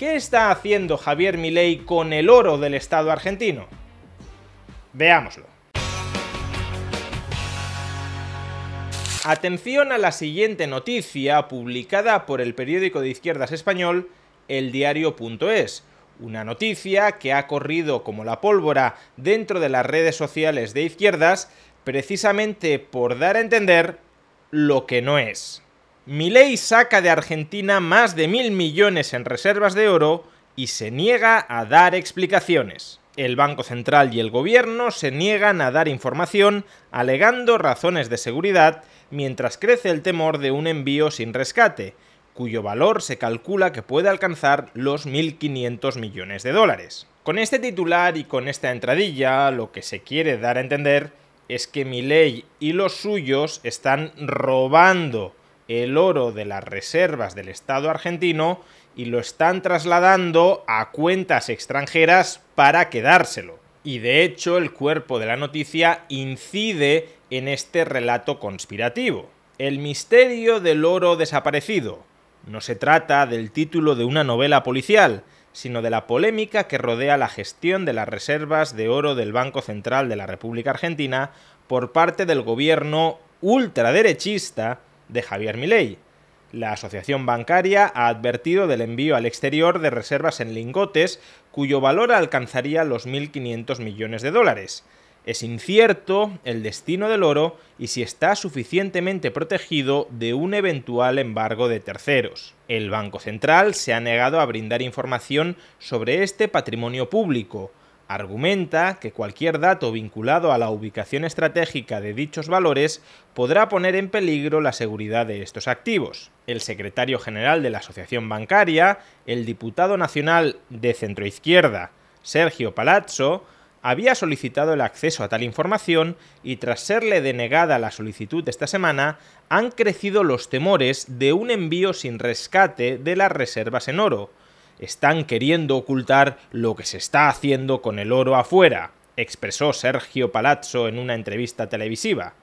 ¿Qué está haciendo Javier Milei con el oro del Estado argentino? Veámoslo. Atención a la siguiente noticia publicada por el periódico de izquierdas español eldiario.es, una noticia que ha corrido como la pólvora dentro de las redes sociales de izquierdas precisamente por dar a entender lo que no es. Milei saca de Argentina más de 1.000 millones en reservas de oro y se niega a dar explicaciones. El Banco Central y el Gobierno se niegan a dar información alegando razones de seguridad mientras crece el temor de un envío sin rescate, cuyo valor se calcula que puede alcanzar los 1.500 millones de dólares. Con este titular y con esta entradilla, lo que se quiere dar a entender es que Milei y los suyos están robando el oro de las reservas del Estado argentino y lo están trasladando a cuentas extranjeras para quedárselo. Y de hecho el cuerpo de la noticia incide en este relato conspirativo. El misterio del oro desaparecido. No se trata del título de una novela policial, sino de la polémica que rodea la gestión de las reservas de oro del Banco Central de la República Argentina por parte del gobierno ultraderechista de Javier Milei. La asociación bancaria ha advertido del envío al exterior de reservas en lingotes cuyo valor alcanzaría los 1.500 millones de dólares. Es incierto el destino del oro y si está suficientemente protegido de un eventual embargo de terceros. El Banco Central se ha negado a brindar información sobre este patrimonio público. Argumenta que cualquier dato vinculado a la ubicación estratégica de dichos valores podrá poner en peligro la seguridad de estos activos. El secretario general de la asociación bancaria, el diputado nacional de centroizquierda, Sergio Palazzo, había solicitado el acceso a tal información y tras serle denegada la solicitud esta semana, han crecido los temores de un envío sin rescate de las reservas en oro. Están queriendo ocultar lo que se está haciendo con el oro afuera, expresó Sergio Palazzo en una entrevista televisiva.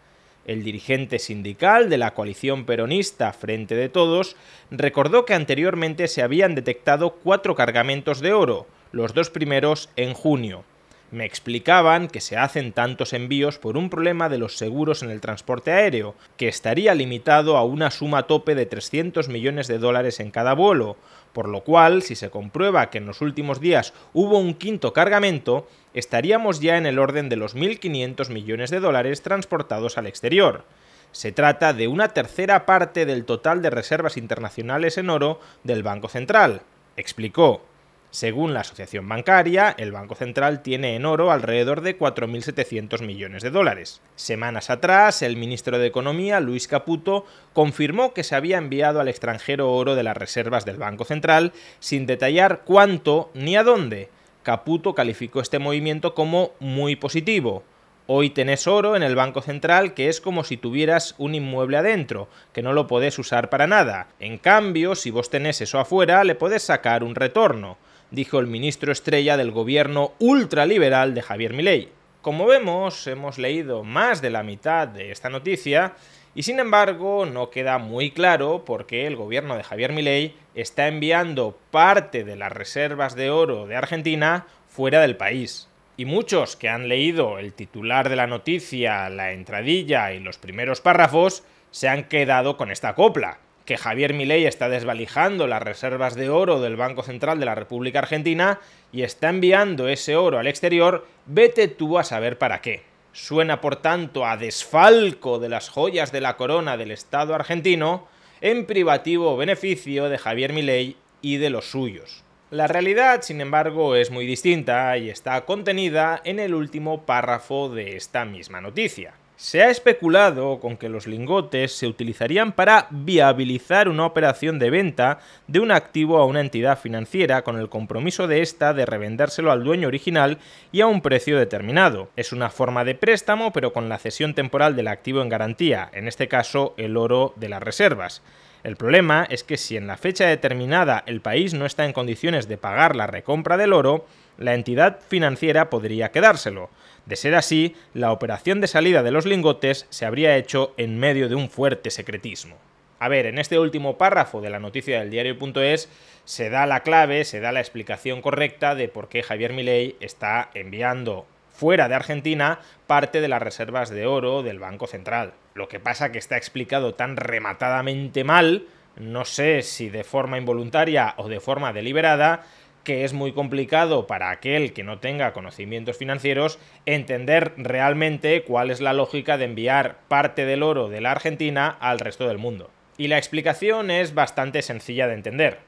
El dirigente sindical de la coalición peronista Frente de Todos recordó que anteriormente se habían detectado 4 cargamentos de oro, los 2 primeros en junio. Me explicaban que se hacen tantos envíos por un problema de los seguros en el transporte aéreo, que estaría limitado a una suma tope de 300 millones de dólares en cada vuelo, por lo cual, si se comprueba que en los últimos días hubo un 5º cargamento, estaríamos ya en el orden de los 1.500 millones de dólares transportados al exterior. Se trata de una tercera parte del total de reservas internacionales en oro del Banco Central, explicó. Según la asociación bancaria, el Banco Central tiene en oro alrededor de 4.700 millones de dólares. Semanas atrás, el ministro de Economía, Luis Caputo, confirmó que se había enviado al extranjero oro de las reservas del Banco Central, sin detallar cuánto ni a dónde. Caputo calificó este movimiento como muy positivo. Hoy tenés oro en el Banco Central que es como si tuvieras un inmueble adentro, que no lo podés usar para nada. En cambio, si vos tenés eso afuera, le podés sacar un retorno, dijo el ministro estrella del gobierno ultraliberal de Javier Milei. Como vemos, hemos leído más de la mitad de esta noticia y sin embargo no queda muy claro por qué el gobierno de Javier Milei está enviando parte de las reservas de oro de Argentina fuera del país. Y muchos que han leído el titular de la noticia, la entradilla y los primeros párrafos se han quedado con esta copla, que Javier Milei está desvalijando las reservas de oro del Banco Central de la República Argentina y está enviando ese oro al exterior, vete tú a saber para qué. Suena por tanto a desfalco de las joyas de la corona del Estado argentino en privativo beneficio de Javier Milei y de los suyos. La realidad, sin embargo, es muy distinta y está contenida en el último párrafo de esta misma noticia. Se ha especulado con que los lingotes se utilizarían para viabilizar una operación de venta de un activo a una entidad financiera con el compromiso de ésta de revendérselo al dueño original y a un precio determinado. Es una forma de préstamo pero con la cesión temporal del activo en garantía, en este caso el oro de las reservas. El problema es que si en la fecha determinada el país no está en condiciones de pagar la recompra del oro, la entidad financiera podría quedárselo. De ser así, la operación de salida de los lingotes se habría hecho en medio de un fuerte secretismo. A ver, en este último párrafo de la noticia del diario.es se da la clave, se da la explicación correcta de por qué Javier Milei está enviando fuera de Argentina parte de las reservas de oro del Banco Central. Lo que pasa que está explicado tan rematadamente mal, no sé si de forma involuntaria o de forma deliberada, que es muy complicado para aquel que no tenga conocimientos financieros entender realmente cuál es la lógica de enviar parte del oro de la Argentina al resto del mundo. Y la explicación es bastante sencilla de entender.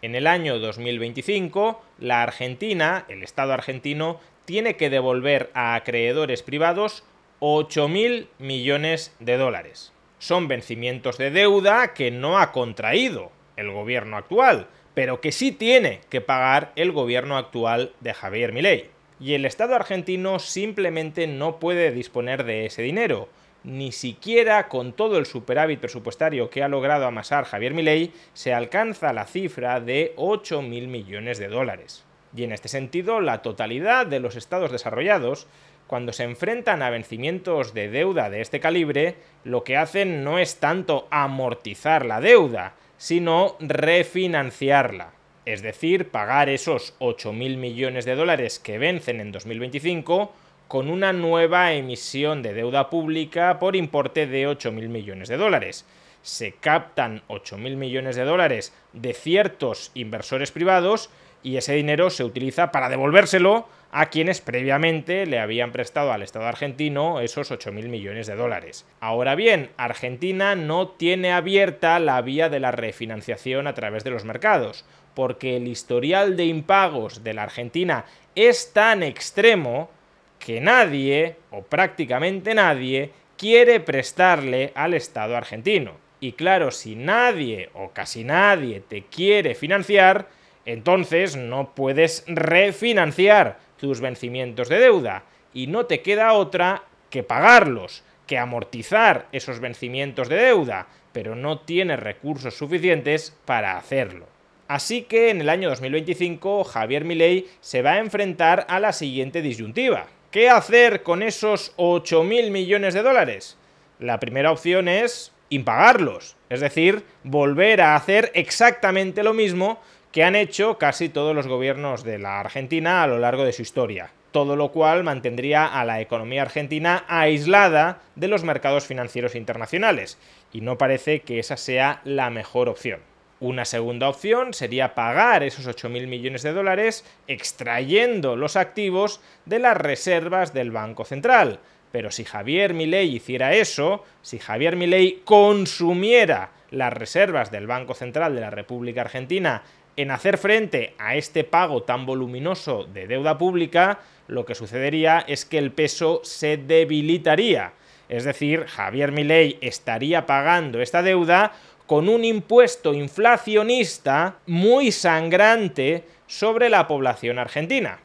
En el año 2025, la Argentina, el Estado argentino, tiene que devolver a acreedores privados 8.000 millones de dólares. Son vencimientos de deuda que no ha contraído el gobierno actual, pero que sí tiene que pagar el gobierno actual de Javier Milei. Y el Estado argentino simplemente no puede disponer de ese dinero. Ni siquiera con todo el superávit presupuestario que ha logrado amasar Javier Milei se alcanza la cifra de 8.000 millones de dólares. Y en este sentido, la totalidad de los estados desarrollados, cuando se enfrentan a vencimientos de deuda de este calibre, lo que hacen no es tanto amortizar la deuda, sino refinanciarla. Es decir, pagar esos 8.000 millones de dólares que vencen en 2025 con una nueva emisión de deuda pública por importe de 8.000 millones de dólares. Se captan 8.000 millones de dólares de ciertos inversores privados y ese dinero se utiliza para devolvérselo a quienes previamente le habían prestado al Estado argentino esos 8.000 millones de dólares. Ahora bien, Argentina no tiene abierta la vía de la refinanciación a través de los mercados, porque el historial de impagos de la Argentina es tan extremo que nadie, o prácticamente nadie, quiere prestarle al Estado argentino. Y claro, si nadie o casi nadie te quiere financiar, entonces no puedes refinanciar tus vencimientos de deuda y no te queda otra que pagarlos, que amortizar esos vencimientos de deuda, pero no tienes recursos suficientes para hacerlo. Así que en el año 2025 Javier Milei se va a enfrentar a la siguiente disyuntiva. ¿Qué hacer con esos 8.000 millones de dólares? La primera opción es impagarlos, es decir, volver a hacer exactamente lo mismo que han hecho casi todos los gobiernos de la Argentina a lo largo de su historia, todo lo cual mantendría a la economía argentina aislada de los mercados financieros internacionales, y no parece que esa sea la mejor opción. Una segunda opción sería pagar esos 8.000 millones de dólares extrayendo los activos de las reservas del Banco Central. Pero si Javier Milei hiciera eso, si Javier Milei consumiera las reservas del Banco Central de la República Argentina en hacer frente a este pago tan voluminoso de deuda pública, lo que sucedería es que el peso se debilitaría. Es decir, Javier Milei estaría pagando esta deuda con un impuesto inflacionista muy sangrante sobre la población argentina.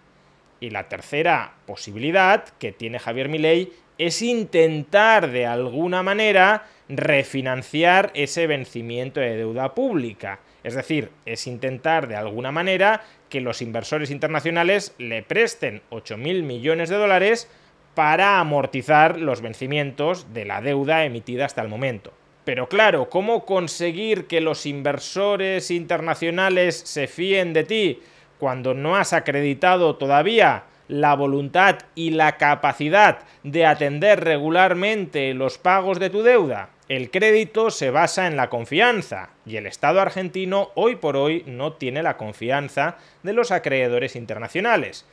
Y la tercera posibilidad que tiene Javier Milei es intentar de alguna manera refinanciar ese vencimiento de deuda pública. Es decir, es intentar de alguna manera que los inversores internacionales le presten 8.000 millones de dólares para amortizar los vencimientos de la deuda emitida hasta el momento. Pero claro, ¿cómo conseguir que los inversores internacionales se fíen de ti cuando no has acreditado todavía la voluntad y la capacidad de atender regularmente los pagos de tu deuda? El crédito se basa en la confianza, y el Estado argentino hoy por hoy no tiene la confianza de los acreedores internacionales.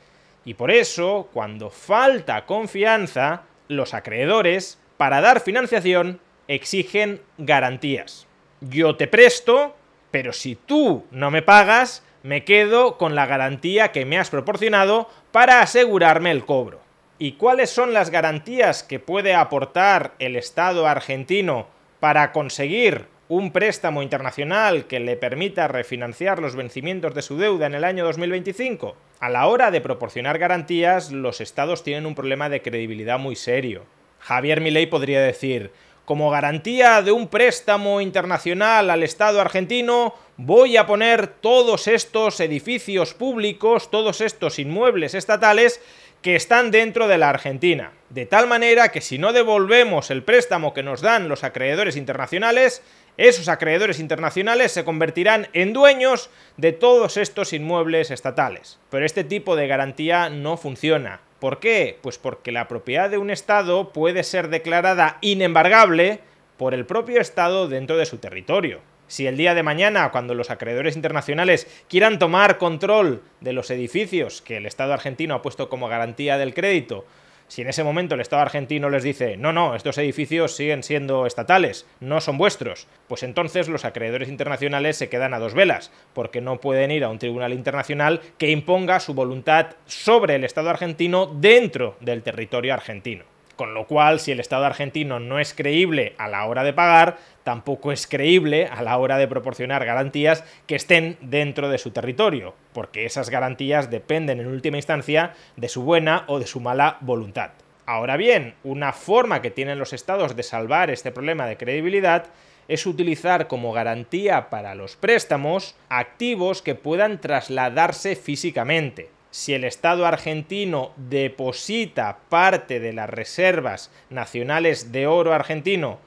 Y por eso, cuando falta confianza, los acreedores, para dar financiación, exigen garantías. Yo te presto, pero si tú no me pagas, me quedo con la garantía que me has proporcionado para asegurarme el cobro. ¿Y cuáles son las garantías que puede aportar el Estado argentino para conseguir un préstamo internacional que le permita refinanciar los vencimientos de su deuda en el año 2025? A la hora de proporcionar garantías, los estados tienen un problema de credibilidad muy serio. Javier Milei podría decir: como garantía de un préstamo internacional al Estado argentino, voy a poner todos estos edificios públicos, todos estos inmuebles estatales que están dentro de la Argentina, de tal manera que si no devolvemos el préstamo que nos dan los acreedores internacionales, Esos acreedores internacionales se convertirán en dueños de todos estos inmuebles estatales. Pero este tipo de garantía no funciona. ¿Por qué? Pues porque la propiedad de un Estado puede ser declarada inembargable por el propio Estado dentro de su territorio. Si el día de mañana, cuando los acreedores internacionales quieran tomar control de los edificios que el Estado argentino ha puesto como garantía del crédito, si en ese momento el Estado argentino les dice no, estos edificios siguen siendo estatales, no son vuestros, pues entonces los acreedores internacionales se quedan a dos velas, porque no pueden ir a un tribunal internacional que imponga su voluntad sobre el Estado argentino dentro del territorio argentino. Con lo cual, si el Estado argentino no es creíble a la hora de pagar, tampoco es creíble a la hora de proporcionar garantías que estén dentro de su territorio, porque esas garantías dependen en última instancia de su buena o de su mala voluntad. Ahora bien, una forma que tienen los estados de salvar este problema de credibilidad es utilizar como garantía para los préstamos activos que puedan trasladarse físicamente. Si el Estado argentino deposita parte de las reservas nacionales de oro argentino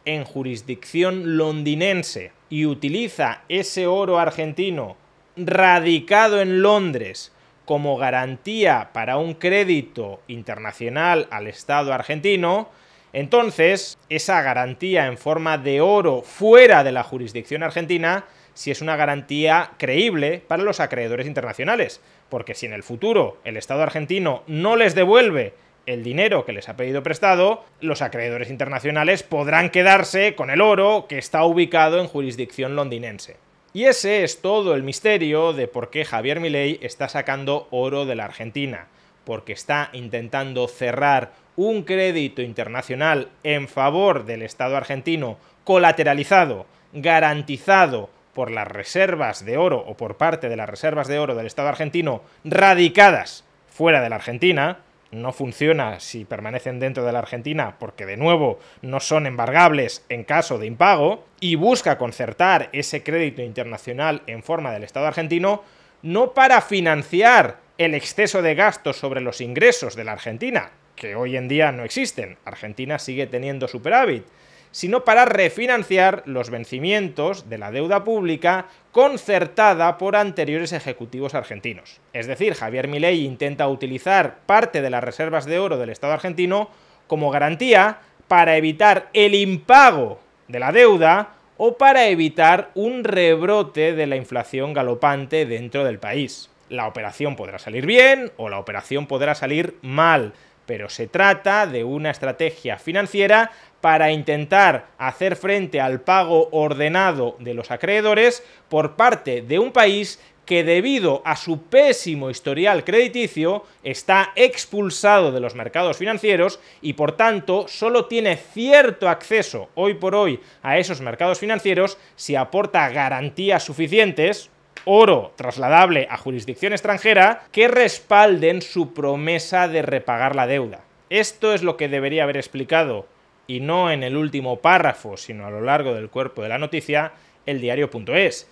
en jurisdicción londinense y utiliza ese oro argentino radicado en Londres como garantía para un crédito internacional al Estado argentino, entonces esa garantía en forma de oro fuera de la jurisdicción argentina sí es una garantía creíble para los acreedores internacionales, porque si en el futuro el Estado argentino no les devuelve el dinero que les ha pedido prestado, los acreedores internacionales podrán quedarse con el oro que está ubicado en jurisdicción londinense. Y ese es todo el misterio de por qué Javier Milei está sacando oro de la Argentina, porque está intentando cerrar un crédito internacional en favor del Estado argentino colateralizado, garantizado por las reservas de oro o por parte de las reservas de oro del Estado argentino radicadas fuera de la Argentina. No funciona si permanecen dentro de la Argentina porque, de nuevo, no son embargables en caso de impago, y busca concertar ese crédito internacional en forma del Estado argentino no para financiar el exceso de gastos sobre los ingresos de la Argentina, que hoy en día no existen, Argentina sigue teniendo superávit, sino para refinanciar los vencimientos de la deuda pública concertada por anteriores ejecutivos argentinos. Es decir, Javier Milei intenta utilizar parte de las reservas de oro del Estado argentino como garantía para evitar el impago de la deuda o para evitar un rebrote de la inflación galopante dentro del país. La operación podrá salir bien o la operación podrá salir mal, pero se trata de una estrategia financiera para intentar hacer frente al pago ordenado de los acreedores por parte de un país que, debido a su pésimo historial crediticio, está expulsado de los mercados financieros y por tanto solo tiene cierto acceso hoy por hoy a esos mercados financieros si aporta garantías suficientes, oro trasladable a jurisdicción extranjera, que respalden su promesa de repagar la deuda. Esto es lo que debería haber explicado, y no en el último párrafo, sino a lo largo del cuerpo de la noticia, el diario.es,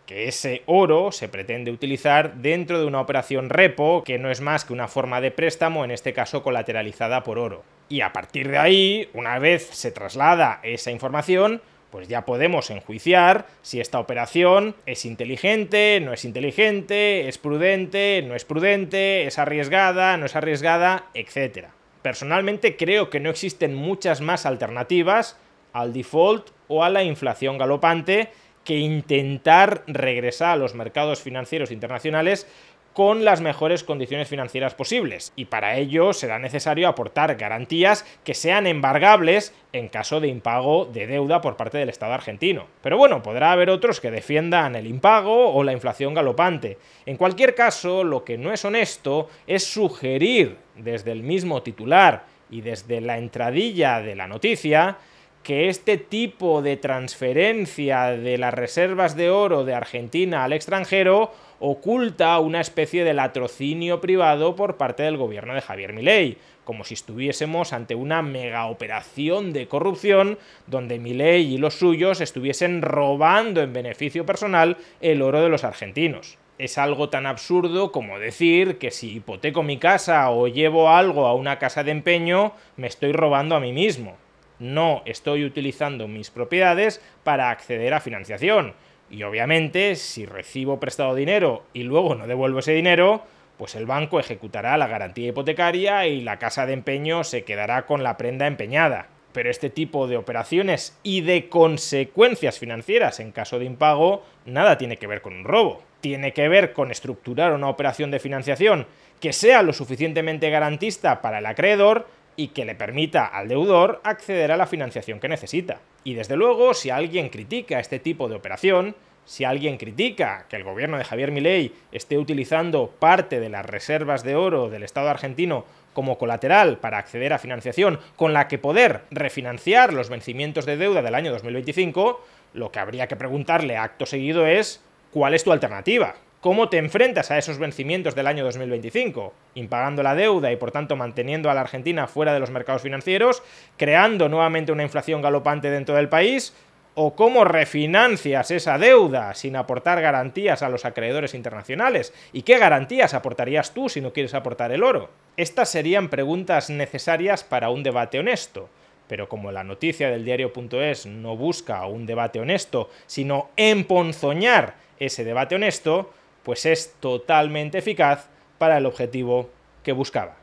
que ese oro se pretende utilizar dentro de una operación repo, que no es más que una forma de préstamo, en este caso colateralizada por oro. Y a partir de ahí, una vez se traslada esa información, pues ya podemos enjuiciar si esta operación es inteligente, no es inteligente, es prudente, no es prudente, es arriesgada, no es arriesgada, etc. Personalmente creo que no existen muchas más alternativas al default o a la inflación galopante que intentar regresar a los mercados financieros internacionales con las mejores condiciones financieras posibles, y para ello será necesario aportar garantías que sean embargables en caso de impago de deuda por parte del Estado argentino. Pero bueno, podrá haber otros que defiendan el impago o la inflación galopante. En cualquier caso, lo que no es honesto es sugerir desde el mismo titular y desde la entradilla de la noticia que este tipo de transferencia de las reservas de oro de Argentina al extranjero oculta una especie de latrocinio privado por parte del gobierno de Javier Milei, como si estuviésemos ante una mega operación de corrupción donde Milei y los suyos estuviesen robando en beneficio personal el oro de los argentinos. Es algo tan absurdo como decir que si hipoteco mi casa o llevo algo a una casa de empeño, me estoy robando a mí mismo. no estoy utilizando mis propiedades para acceder a financiación. Y obviamente, si recibo prestado dinero y luego no devuelvo ese dinero, pues el banco ejecutará la garantía hipotecaria y la casa de empeño se quedará con la prenda empeñada. Pero este tipo de operaciones y de consecuencias financieras en caso de impago nada tiene que ver con un robo. Tiene que ver con estructurar una operación de financiación que sea lo suficientemente garantista para el acreedor y que le permita al deudor acceder a la financiación que necesita. Y desde luego, si alguien critica este tipo de operación, si alguien critica que el gobierno de Javier Milei esté utilizando parte de las reservas de oro del Estado argentino como colateral para acceder a financiación con la que poder refinanciar los vencimientos de deuda del año 2025, lo que habría que preguntarle acto seguido es ¿cuál es tu alternativa? ¿Cómo te enfrentas a esos vencimientos del año 2025? Impagando la deuda y por tanto manteniendo a la Argentina fuera de los mercados financieros, creando nuevamente una inflación galopante dentro del país, ¿o cómo refinancias esa deuda sin aportar garantías a los acreedores internacionales? ¿Y qué garantías aportarías tú si no quieres aportar el oro? Estas serían preguntas necesarias para un debate honesto. Pero como la noticia del diario.es no busca un debate honesto, sino emponzoñar ese debate honesto, pues es totalmente eficaz para el objetivo que buscaba.